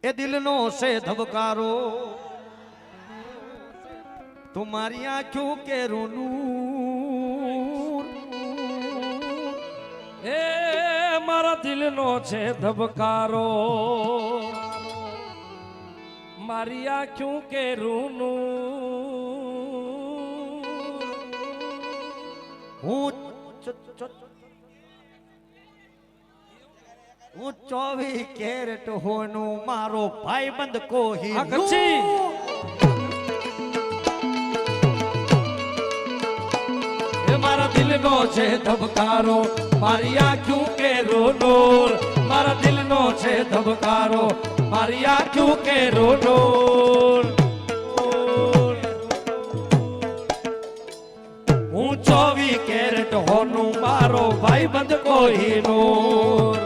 એ દિલનો છે ધબકારો तुम्हारी आंखों के रोनूर એ મારા દિલનો છે ધબકારો મારી આંખું કે રૂનું હું 24 કેરેટ હોનું મારો ભાઈબંધ કોહી આ કચ્છી મારા દિલનો છે ધબકારો મારી આંખું કે રોનોર મારા દિલનો છે ધબકારો મારી આંખું કે રોનોર હું 24 કેરેટ હોનું મારો ભાઈબંધ કોહિનૂર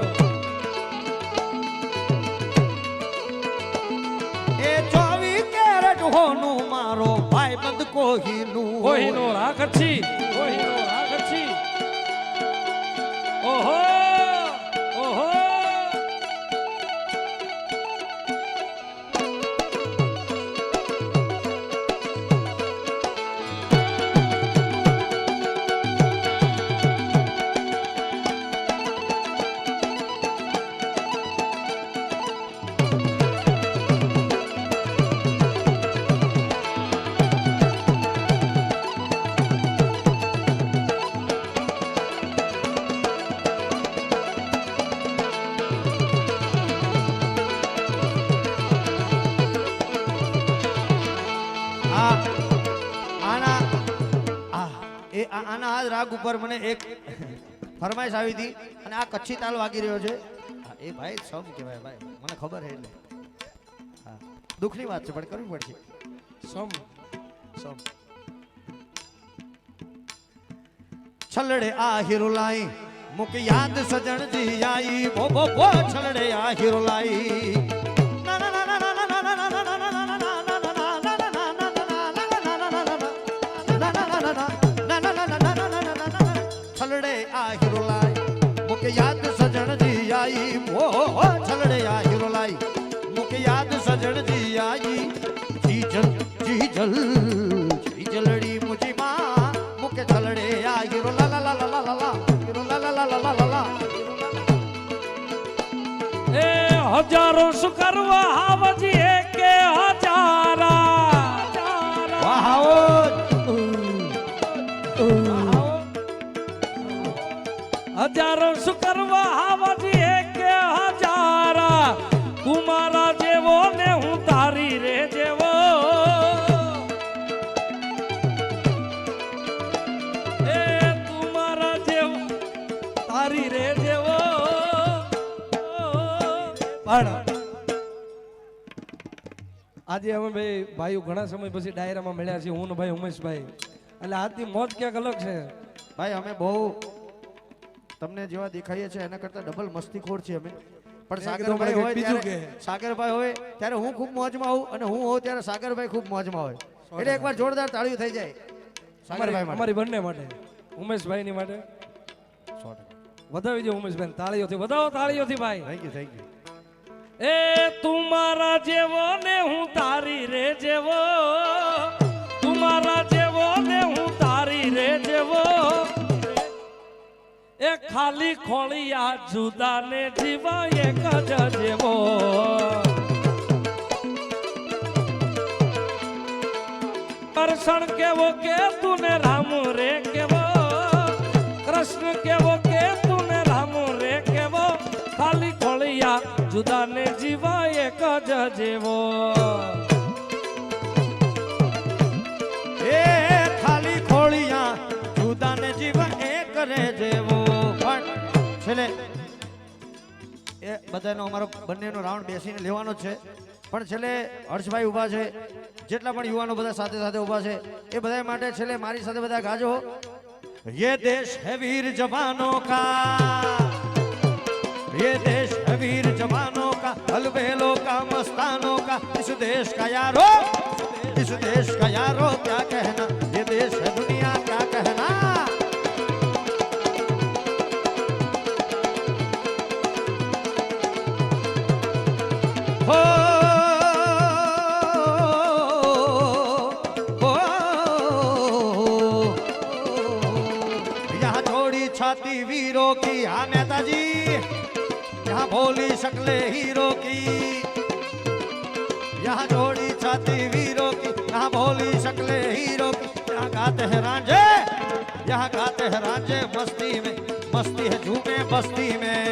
એ 24 કેરેટ હોનું મારો ભાઈબંધ કોહિનૂર આ કચ્છી કોહિનૂર આ કચ્છી ઓહો ઓહો આના આ રાગ ઉપર મને એક ફરમાઈશ આવી હતી અને આ કચ્છી તાલ વાગી રહ્યો છે એ ભાઈ સમ કહેવાય ભાઈ મને ખબર છે એટલે હા દુઃખની વાત છે પણ કરવી પડશે સમ સમ છલડે આ હિરુલાઈ મુક યાદ સજણ જી આઈ બો બો બો છલડે આ હિરુલાઈ छलड़े आ हिरोलाई मुके याद सजन जी आई ओ छलड़े आ हिरोलाई मुके याद सजन जी आई जी जलड़ी मुझी मां मुके छलड़े आ हिरो ला ला ला ला ला ला हिरो ला ला ला ला ला ला એ હજારો સુકરવા હાવજી એકે હજારા વાહો હજારો સુકરવા હાવજી એકે હજારા તું મારા જેવો ને હું તારી રે જેવો એ તું મારા જેવો તારી રે જેવો પણ આજે અમે ભાઈઓ ઘણા સમય પછી ડાયરામાં મળ્યા છીએ હું ને ભાઈ ઉમેશભાઈ એટલે આજની મોજ ક્યાંક અલગ છે ભાઈ અમે બહુ તમને જેવા દેખાઈએ છે એના કરતા ડબલ મસ્તીખોર છે અમે પણ સાગરભાઈ હોય ત્યારે સાગરભાઈ હોય ત્યારે હું ખૂબ મોજમાં આવું અને હું હોઉં ત્યારે સાગરભાઈ ખૂબ મોજમાં હોય એટલે એકવાર જોરદાર તાળીઓ થઈ જાય સાગરભાઈ માટે અમારી બંને માટે ઉમેશભાઈની માટે વધાવી દો ઉમેશભાઈ તાળીઓથી વધાવો તાળીઓથી ભાઈ થેન્ક યુ એ તું મારા જેવો ને હું તારી રે જેવો તું મારા જેવો ને હું તારી રે જેવો એ ખાલી ખોળિયા જુદા ને જીવા એક જ જેવો કૃષ્ણ કેવો કે તું ને રામ રે કેવો કૃષ્ણ કેવો કે તું ને રામ રે કેવો ખાલી ખોળિયા જુદા ને જીવા એક જ જેવો એ ખાલી ખોળિયા જુદા ને જીવા એક રે જેવો છેલ્લે એ બધાનો અમારો બંનેનો રાઉન્ડ બેસીને લેવાનો છે પણ છેલ્લે હર્ષભાઈ ઊભા છે જેટલા પણ યુવાનો બધા સાથે સાથે ઊભા છે એ બધા માટે છેલ્લે મારી સાથે બધા ગાજો ये देश है वीर जवानों का ये देश है वीर जवानों का अलबेलों का मस्तानों का इस देश का यारो क्या कहना ये देश है दुनिया क्या कहना हो शक्ले हीरो की, यहाँ जोड़ी छाती वीरों की, यहाँ भोली शक्ले हीरो की, यहाँ गाते हैं रांझे, यहाँ गाते हैं रांझे मस्ती में, मस्ती है झूमे बस्ती में।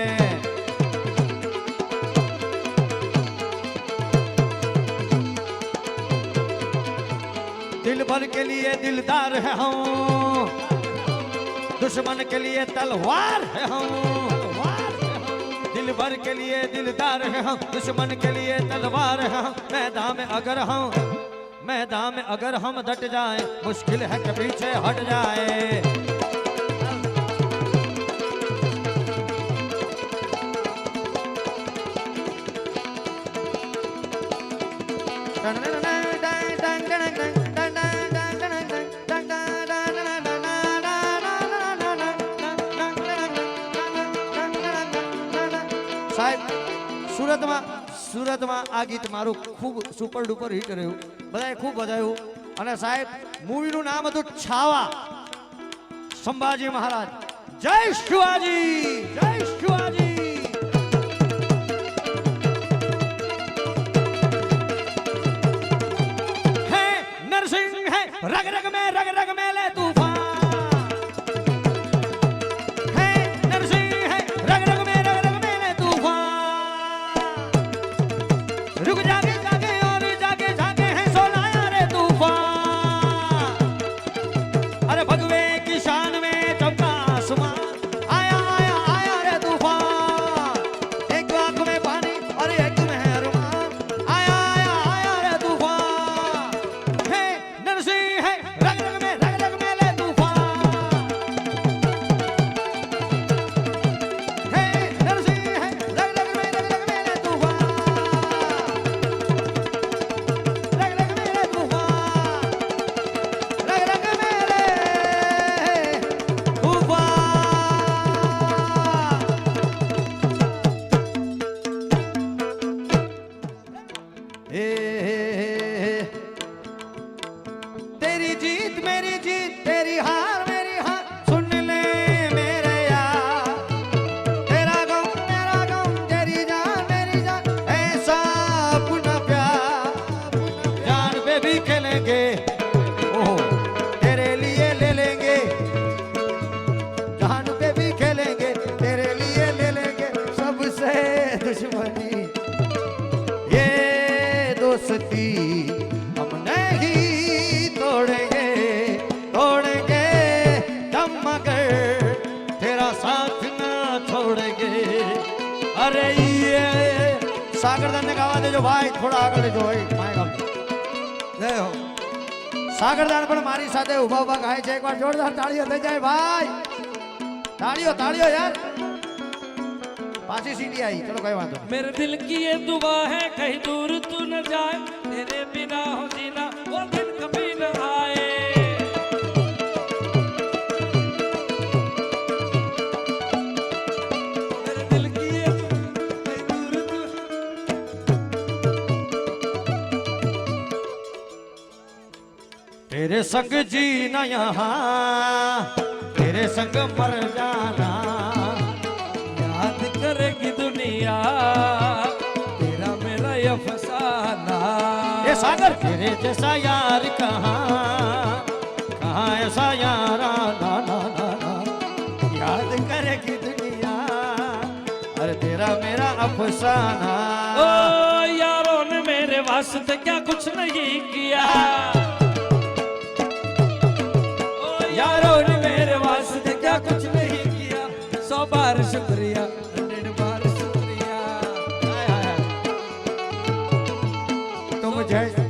दिल भर के लिए दिलदार है हम, दुश्मन के लिए तलवार है हम। दिल भर के लिए दिलदार है हम, दुश्मन के लिए तलवार है हम। मैदान में अगर हम डट जाए, मुश्किल है कि पीछे हट जाए। સાહેબ સુરતમાં આ ગીત મારું ખૂબ સુપર ડુપર હિટ રહ્યું, બધાએ ખૂબ બજાવ્યું. અને સાહેબ મૂવીનું નામ હતું છાવા. સંભાજી મહારાજ, જય શિવાજી, જય શિવાજી. હે નરસિંહ હે રગ રગ में ले तूफान. रुक जागे जागे और जागे जागे है सोनाया रे तूफान. अरे भगवे की शान में चमका आसमान, आया आया आया रे तूफान. एक आंख में पानी और एक में है अरमान, आया आया आया रे तूफान. हे नरसिंह है रग रग में ले तूफान. हे नरसिंह है रग रग में ले तूफान. तेरी जीत मेरी जीत, तेरी हार मेरी हार, सुन ले मेरे यार. तेरा गम तेरी जान मेरी जान, ऐसा अपना प्यार. जान पे भी खेलेंगे, ओह तेरे लिए ले लेंगे. जान पे भी खेलेंगे, तेरे लिए ले लेंगे. सबसे दुश्मनी ये दोस्ती हम नहीं तोड़ेंगे, तोड़ेंगे दम मगर तेरा साथ ना छोड़ेंगे. अरे ये सागरदान ने गावा देजो भाई, થોડા આગળ લેજો ભાઈ. જય હો. સાગરદાન પણ મારી સાથે ઊભા ઊભા ગાય છે. એકવાર જોરદાર તાળીઓ થઈ જાય ભાઈ. તાળીઓ તાળીઓ યાર. पासी सीटी आई, चलो कोई बात नहीं. मेरे दिल की ये दुआ है कहीं दूर तू न जाए, तेरे बिना हो जीना वो दिन कभी न आए. मेरे दिल की ये कहीं दूर तू. तेरे संग जीना यहाँ, तेरे संग मर जाना. याद करेगी दुनिया तेरा मेरा ये फसाना. ये सागर तेरे जैसा यार कहाँ, कहाँ ऐसा यारा. ना ना ना ना, याद करेगी दुनिया, अरे तेरा मेरा अफसाना. ओ यारों ने मेरे वास्ते क्या कुछ नहीं किया. ओ यारों ने मेरे वास्ते क्या कुछ नहीं किया. 100 बार शुक्रिया, 100 बार शुक्रिया. तुम जैसे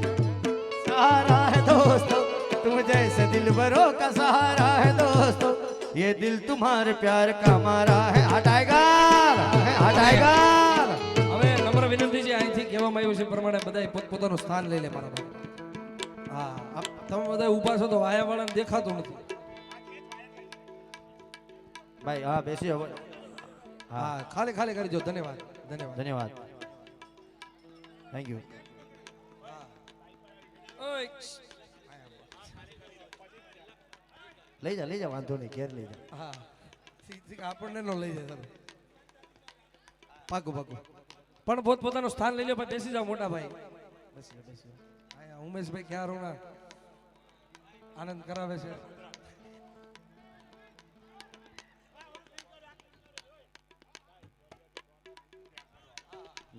सहारा है दोस्तों, तुम जैसे दिलबरों का सहारा है दोस्तों. ये दिल तुम्हारे प्यार का मारा है. हटाएगा हटाएगा. હવે નમ્ર વિનંતી છે, અહીંથી કહેવામાં આવ્યું છે પ્રમાણે બધાએ પોતપોતાનું સ્થાન લઈ લે મારા ભાઈ. હા, તમે બધા ઊભા છો તો વાયાવાળાને દેખાતું નથી. ભાઈ હા બેસી હવે. હા, ખાલી ખાલી કરી જો. ધન્યવાદ ધન્યવાદ ધન્યવાદ. Thank you. ઓય લઈ જા વાંધો નહીં, ઘેર લઈ જા. હા, ઠીક આપણને નો લઈ જાય. પાકું પાકું. પણ પોતપોતાનું સ્થાન લઈ લો, પણ બેસી જાઓ મોટા ભાઈ. બેસી જાઓ, બેસી જાઓ. આયા ઉમેશભાઈ ક્યાં રોના આનંદ કરાવે છે.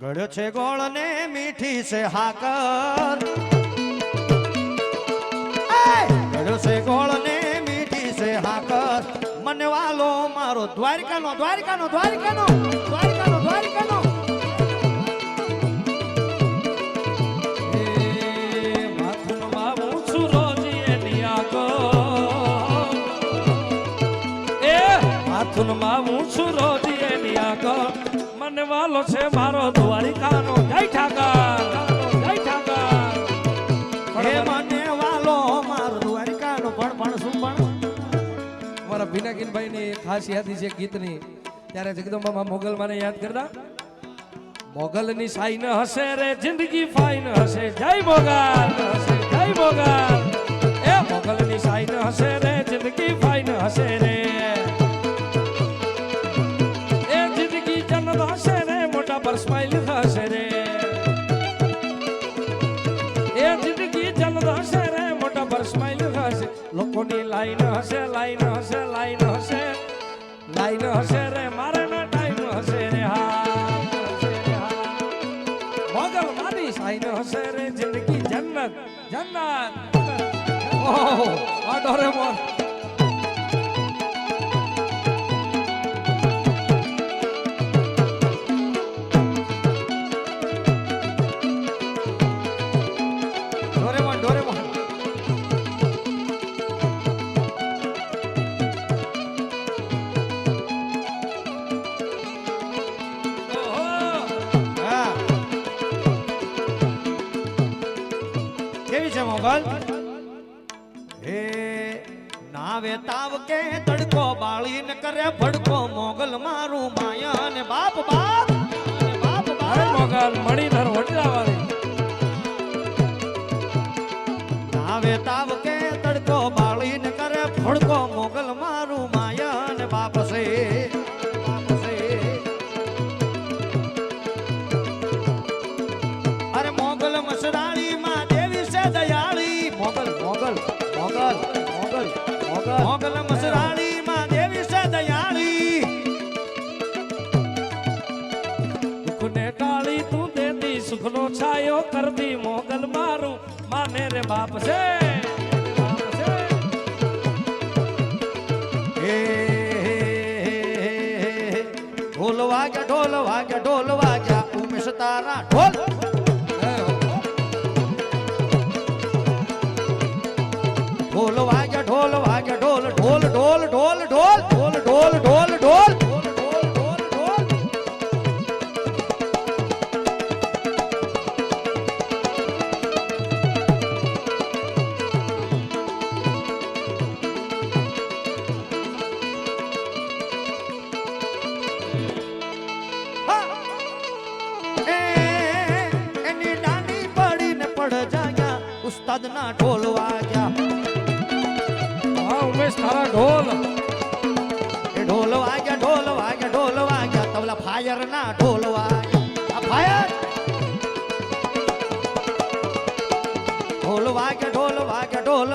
ગળ્યો છે ગોળ ને મીઠી છે હાકર, ગળ્યો છે ગોળ ને મીઠી છે હાકર, મને વાલો મારો દ્વારિકાનો દ્વારિકાનો દ્વારિકાનો દ્વારિકાનો દ્વારિકાનો. એ માથું બાબુ સુરોજી એની આગળ, એ માથું બાબુ સુરોજી એની આગળ, મને વાલો છે મારો દ્વારિકાનો. જય ઠાકર, જય ઠાકર. હે મને વાલો મારો દ્વારિકાનો. પણ શું પણ અમારા ભીનાકીનભાઈ ની ખાસ યાદી છે ગીતની. ત્યારે જગદંબા મોગલ મને યાદ કરતા, મોગલ ની સાઈન હશે રે જિંદગી ફાઈન હશે. જય મોગલ હશે, જય મોગલ. એ મોગલ ની સાઈન હશે રે જિંદગી ફાઈન હશે રે. એ જિંદગી જન્મ હશે રે મોટા પર સ્માઈલ થશે રે. એ જિંદગી જન્મ હશે રે મોટા પર સ્માઈલ થશે. લોકોની લાઈન હશે, લાઈન હશે, લાઈન હશે, લાઈન હશે રે. મારે ના ટાઈમ હશે રે. હા મોગલ મારી સાઈન હશે રે જિંદગી જન્નત જન્નત. ઓહો આ ડોરેમોન. Doraemon Doraemon. હા કેવી છે મોગલ? હે નાવે તાવ કે તડકો બાળીને કરે ભડકો, મોગલ મારું માયા ને બાપ બાપ ને બાપ અરે બાપ. મોગલ મણીધર વડલાવાળી. નાવે તાવ કે તડકો બાળીને કરે ભડકો, મોગલ મારું માયા ને બાપ છે બાપ છે. અરે મોગલ મસરાળી માં દેવી છે દયાળી, મોગલ મોગલ મોગલ મોગલ મોગલ મોગલ મસરાળી માં દેવી છે દયાળી. દુઃખને ટાળી તું દેતી સુખનો છાયો કરતી, મોગલ મારું માને રે બાપ છે બાપ છે. હે ઢોલ વાગ્યા ઢોલ વાગ્યા ઢોલ વાગ્યા ઉમેશ તારા ઢોલ. ઢોલ વાગ્યા ઢોલ વાગ્યા ઢોલ ઢોલ ઢોલ ઢોલ ઢોલ ઢોલ ઢોલ ઢોલ ઢોલ ઢોલ ઢોલ ઢોલ. એની ડાની પડીને પડ જાગ્યા, ઉસ્તાદ ના ઢોલ વાગ્યા. હા ઉમેશ તારા ઢોલ. એ ઢોલ વાગ્યા ઢોલ વાગ્યા ઢોલ વાગ્યા, તબલા ફાયર ના ઢોલ વાગ્યા. આ ફાયર ઢોલ વાગ્યા ઢોલ વાગ્યા ઢોલ